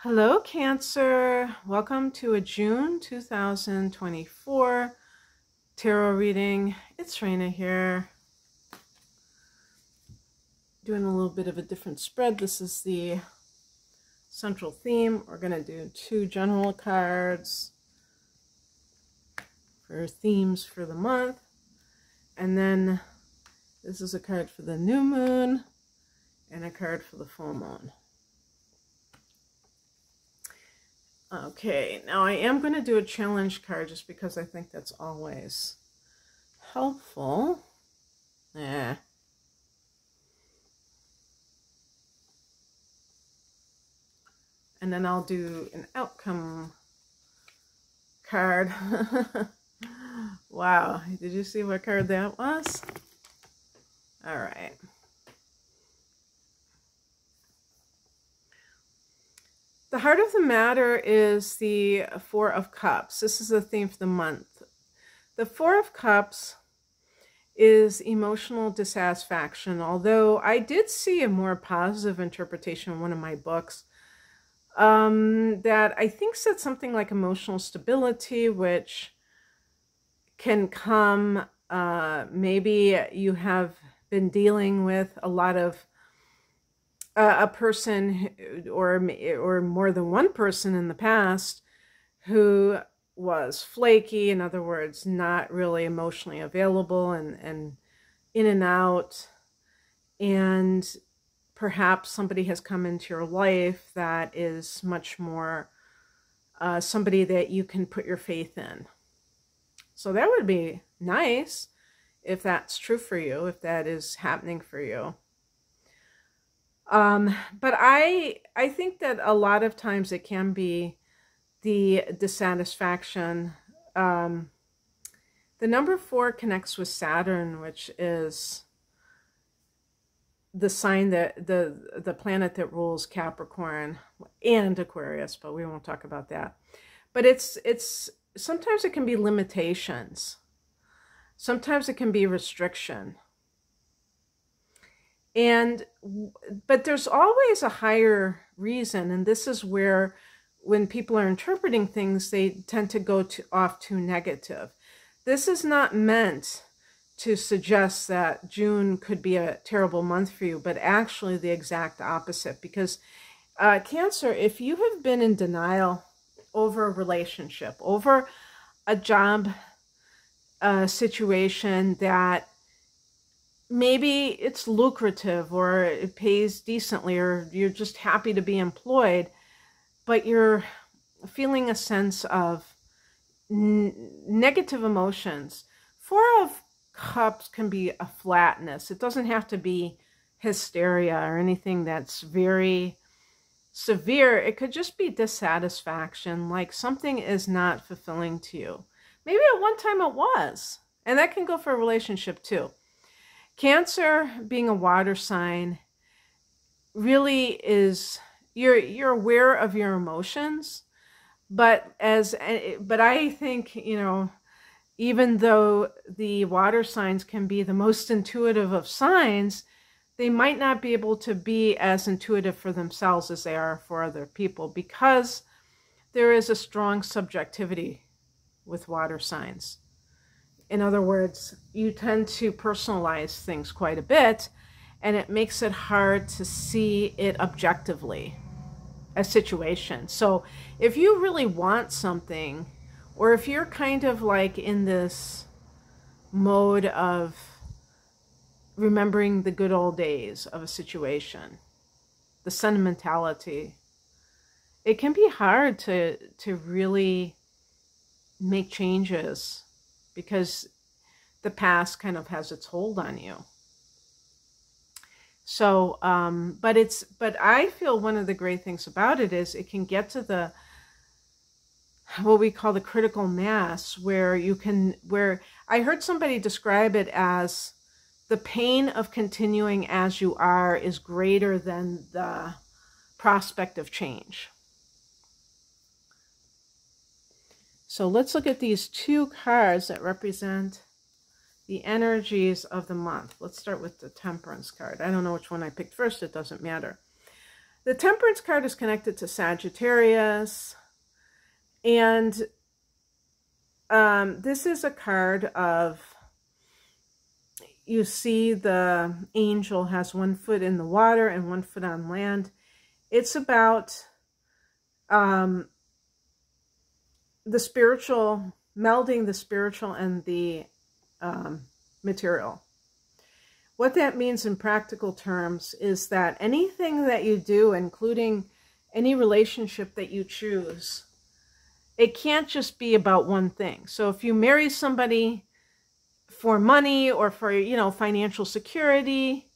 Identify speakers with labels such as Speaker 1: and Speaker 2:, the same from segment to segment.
Speaker 1: Hello, Cancer. Welcome to a June 2024 tarot reading. It's Raina here, doing a little bit of a different spread. This is the central theme. We're going to do two general cards for themes for the month. And then this is a card for the new moon and a card for the full moon. Okay, now I am going to do a challenge card just because I think that's always helpful. And then I'll do an outcome card. Wow, did you see what card that was? All right. The heart of the matter is the Four of Cups. This is the theme for the month. The Four of Cups is emotional dissatisfaction, although I did see a more positive interpretation in one of my books that I think said something like emotional stability, which can come, maybe you have been dealing with a lot of a person or more than one person in the past who was flaky, in other words, not really emotionally available and in and out. And perhaps somebody has come into your life that is much more somebody that you can put your faith in. So that would be nice if that's true for you, if that is happening for you. But I think that a lot of times it can be the dissatisfaction. The number 4 connects with Saturn, which is the sign that the planet that rules Capricorn and Aquarius, but we won't talk about that. But it's sometimes it can be limitations. Sometimes it can be restriction. But there's always a higher reason, and this is where when people are interpreting things, they tend to go off too negative. This is not meant to suggest that June could be a terrible month for you, but actually the exact opposite. Because Cancer, if you have been in denial over a relationship, over a job situation that maybe it's lucrative or it pays decently or you're just happy to be employed, but you're feeling a sense of negative emotions. 4 of Cups can be a flatness. It doesn't have to be hysteria or anything that's very severe. It could just be dissatisfaction, like something is not fulfilling to you. Maybe at one time it was, and that can go for a relationship too. Cancer, being a water sign, really is you're aware of your emotions, but I think, you know, even though the water signs can be the most intuitive of signs, they might not be able to be as intuitive for themselves as they are for other people, because there is a strong subjectivity with water signs. In other words, you tend to personalize things quite a bit, and it makes it hard to see it objectively, a situation. So if you really want something, or if you're kind of like in this mode of remembering the good old days of a situation, the sentimentality, it can be hard to really make changes, because the past kind of has its hold on you. So, but I feel one of the great things about it is it can get to what we call the critical mass, where I heard somebody describe it as the pain of continuing as you are is greater than the prospect of change. So let's look at these two cards that represent the energies of the month. Let's start with the Temperance card. I don't know which one I picked first. It doesn't matter. The Temperance card is connected to Sagittarius. And this is a card of, you see the angel has one foot in the water and one foot on land. It's about the spiritual, melding the spiritual and the material. What that means in practical terms is that anything that you do, including any relationship that you choose, it can't just be about one thing. So if you marry somebody for money or for, you know, financial security,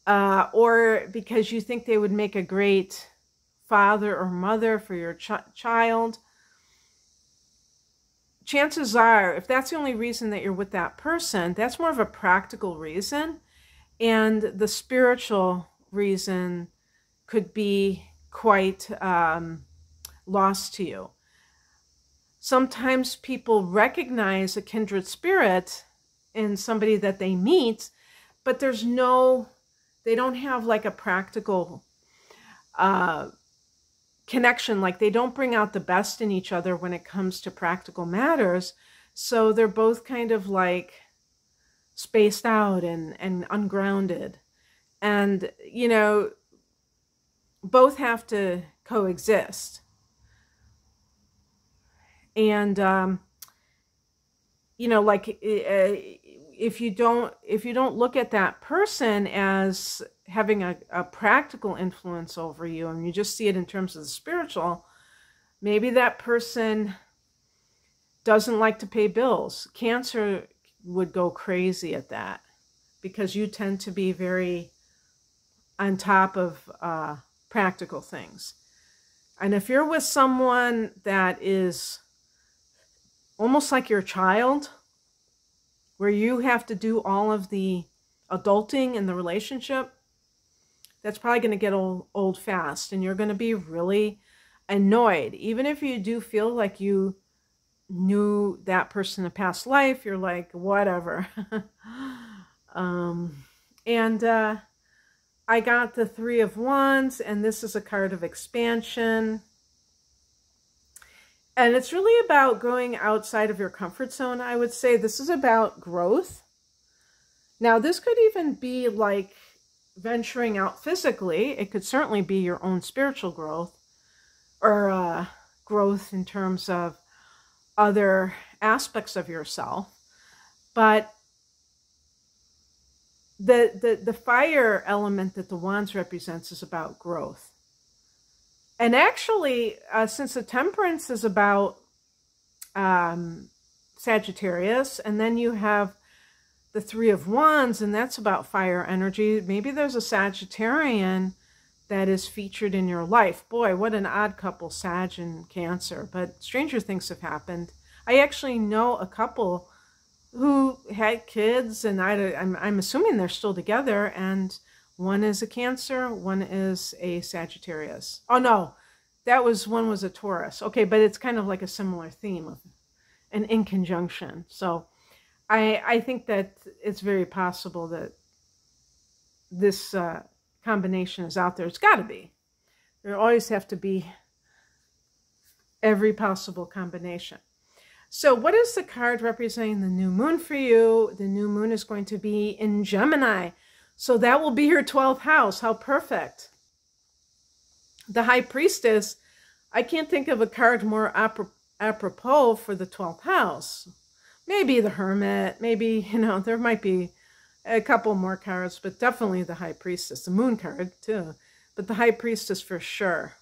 Speaker 1: or because you think they would make a great father or mother for your child, chances are, if that's the only reason that you're with that person, that's more of a practical reason. And the spiritual reason could be quite lost to you. Sometimes people recognize a kindred spirit in somebody that they meet, but there's no, they don't have like a practical connection. Like they don't bring out the best in each other when it comes to practical matters. So they're both kind of like spaced out and ungrounded. And, you know, both have to coexist. And, you know, like if you don't look at that person as having a practical influence over you, and you just see it in terms of the spiritual, maybe that person doesn't like to pay bills. Cancer would go crazy at that because you tend to be very on top of practical things. And if you're with someone that is almost like your child, where you have to do all of the adulting in the relationship, that's probably going to get old fast, and you're going to be really annoyed. Even if you do feel like you knew that person in a past life, you're like, whatever. I got the Three of Wands, and this is a card of expansion. And it's really about going outside of your comfort zone, I would say. This is about growth. Now, this could even be like venturing out physically. It could certainly be your own spiritual growth, or growth in terms of other aspects of yourself. But the fire element that the wands represents is about growth. And actually, since the Temperance is about Sagittarius, and then you have the Three of Wands, and that's about fire energy, maybe there's a Sagittarian that is featured in your life. Boy, what an odd couple, Sag and Cancer. But stranger things have happened. I actually know a couple who had kids, and I'm assuming they're still together, and one is a Cancer, one is a Sagittarius. Oh no, one was a Taurus. Okay, but it's kind of like a similar theme of an in conjunction. So I think that it's very possible that this combination is out there. It's got to be. There always have to be every possible combination. So what is the card representing the new moon for you? The new moon is going to be in Gemini. So that will be your 12th house. How perfect. The High Priestess, I can't think of a card more apropos for the 12th house. Maybe the Hermit, maybe, you know, there might be a couple more cards, but definitely the High Priestess, the Moon card too, but the High Priestess for sure.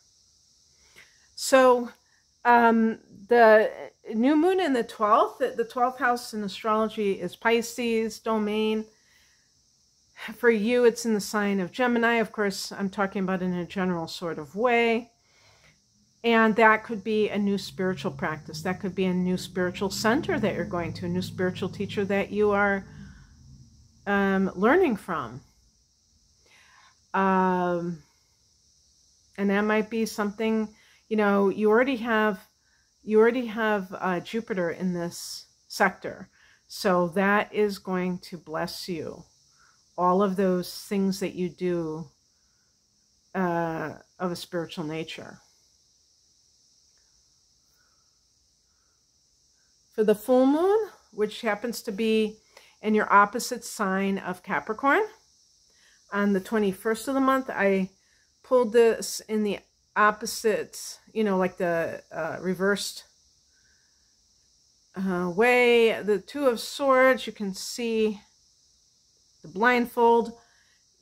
Speaker 1: So the new moon in the 12th house in astrology is Pisces domain. For you, it's in the sign of Gemini. Of course, I'm talking about in a general sort of way. And that could be a new spiritual practice. That could be a new spiritual center that you're going to, a new spiritual teacher that you are learning from. And that might be something, you know, you already have Jupiter in this sector. So that is going to bless you. All of those things that you do of a spiritual nature. For the full moon, which happens to be in your opposite sign of Capricorn, on the 21st of the month, I pulled this in the opposite, you know, like the reversed way. The Two of Swords, you can see the blindfold.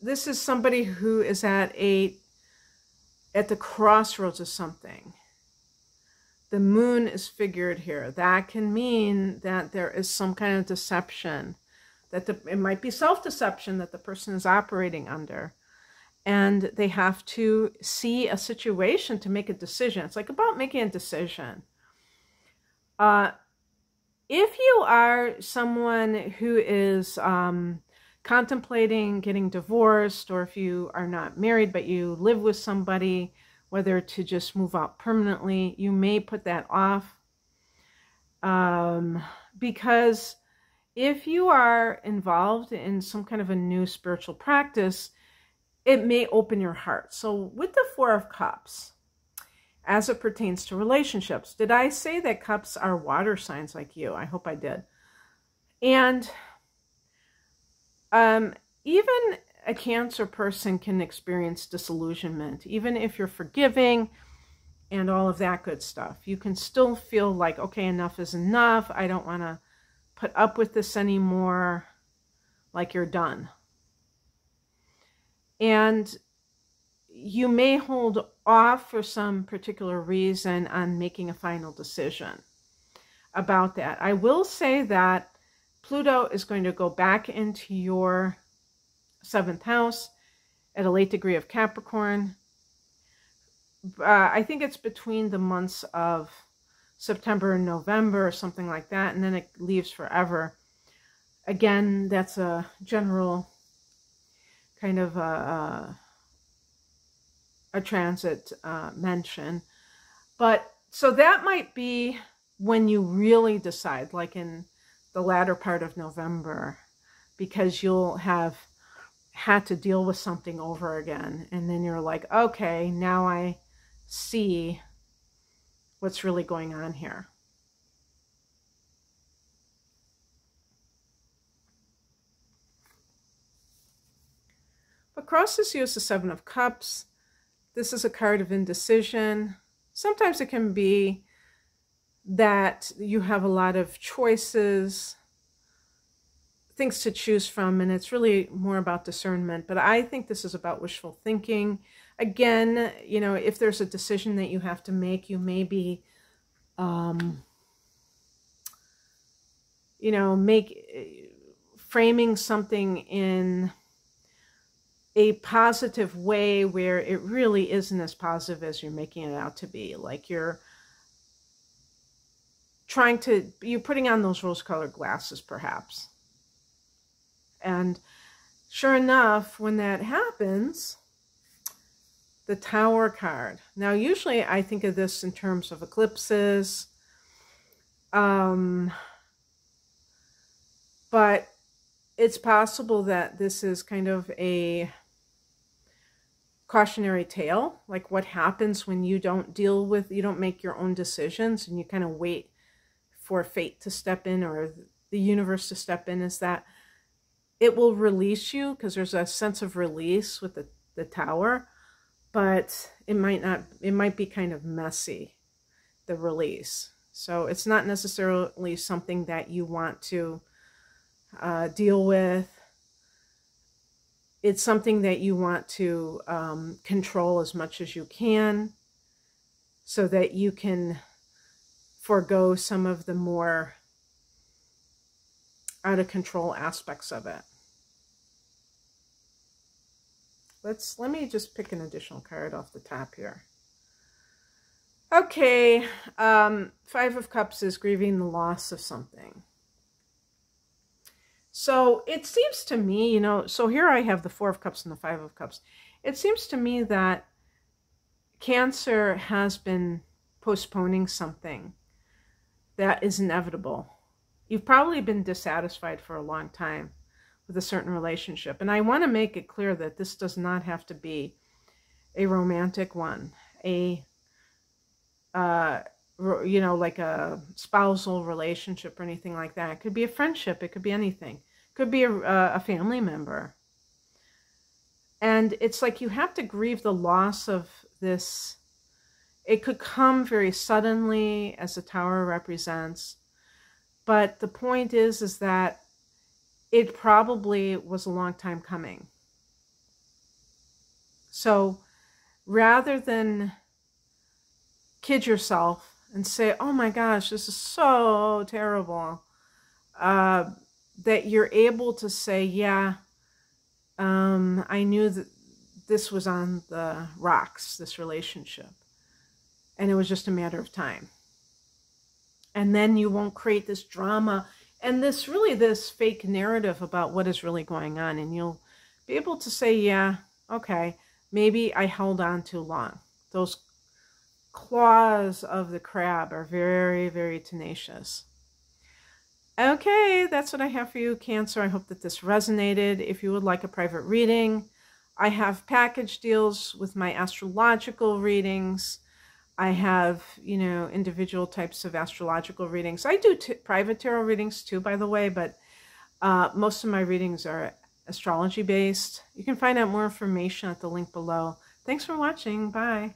Speaker 1: This is somebody who is at the crossroads of something. The moon is figured here. That can mean that there is some kind of deception, that it might be self-deception that the person is operating under. And they have to see a situation to make a decision. It's like about making a decision. If you are someone who is contemplating getting divorced, or if you are not married but you live with somebody, whether to just move out permanently, you may put that off. Because if you are involved in some kind of a new spiritual practice, it may open your heart. So with the Four of Cups, as it pertains to relationships, did I say that cups are water signs like you? I hope I did. And even a Cancer person can experience disillusionment. Even if you're forgiving and all of that good stuff, you can still feel like, okay, enough is enough. I don't want to put up with this anymore. Like you're done. And you may hold off for some particular reason on making a final decision about that. I will say that Pluto is going to go back into your 7th house at a late degree of Capricorn. I think it's between the months of September and November or something like that, and then it leaves forever. Again, that's a general kind of a transit mention. But so that might be when you really decide, like in the latter part of November, because you'll have had to deal with something over again. And then you're like, okay, now I see what's really going on here. What crosses you is the Seven of Cups. This is a card of indecision. Sometimes it can be that you have a lot of choices, things to choose from, and it's really more about discernment. But I think this is about wishful thinking. Again, you know, if there's a decision that you have to make, you may be, you know, framing something in a positive way where it really isn't as positive as you're making it out to be. Like you're putting on those rose-colored glasses, perhaps. And sure enough, when that happens, the Tower card. Now, usually I think of this in terms of eclipses. But it's possible that this is kind of a cautionary tale, like what happens when you don't make your own decisions and you kind of wait for fate to step in or the universe to step in, is that it will release you, because there's a sense of release with the Tower, but it might be kind of messy, the release. So it's not necessarily something that you want to deal with. It's something that you want to control as much as you can, so that you can forego some of the more out of control aspects of it. Let me just pick an additional card off the top here. Okay, Five of Cups is grieving the loss of something. So it seems to me, you know, so here I have the Four of Cups and the Five of Cups. It seems to me that Cancer has been postponing something that is inevitable. You've probably been dissatisfied for a long time with a certain relationship. And I want to make it clear that this does not have to be a romantic one, you know, like a spousal relationship or anything like that. It could be a friendship. It could be anything. It could be a family member. And it's like you have to grieve the loss of this. It could come very suddenly, as the Tower represents. But the point is that it probably was a long time coming. So rather than kid yourself and say, oh my gosh, this is so terrible, that you're able to say, yeah, I knew that this was on the rocks, this relationship, and it was just a matter of time. And then you won't create this drama and this fake narrative about what is really going on. And you'll be able to say, yeah, okay, maybe I held on too long. Those claws of the crab are very, very tenacious. Okay, that's what I have for you, Cancer. I hope that this resonated. If you would like a private reading, I have package deals with my astrological readings. I have, you know, individual types of astrological readings. I do private tarot readings too, by the way, but most of my readings are astrology based. You can find out more information at the link below. Thanks for watching. Bye.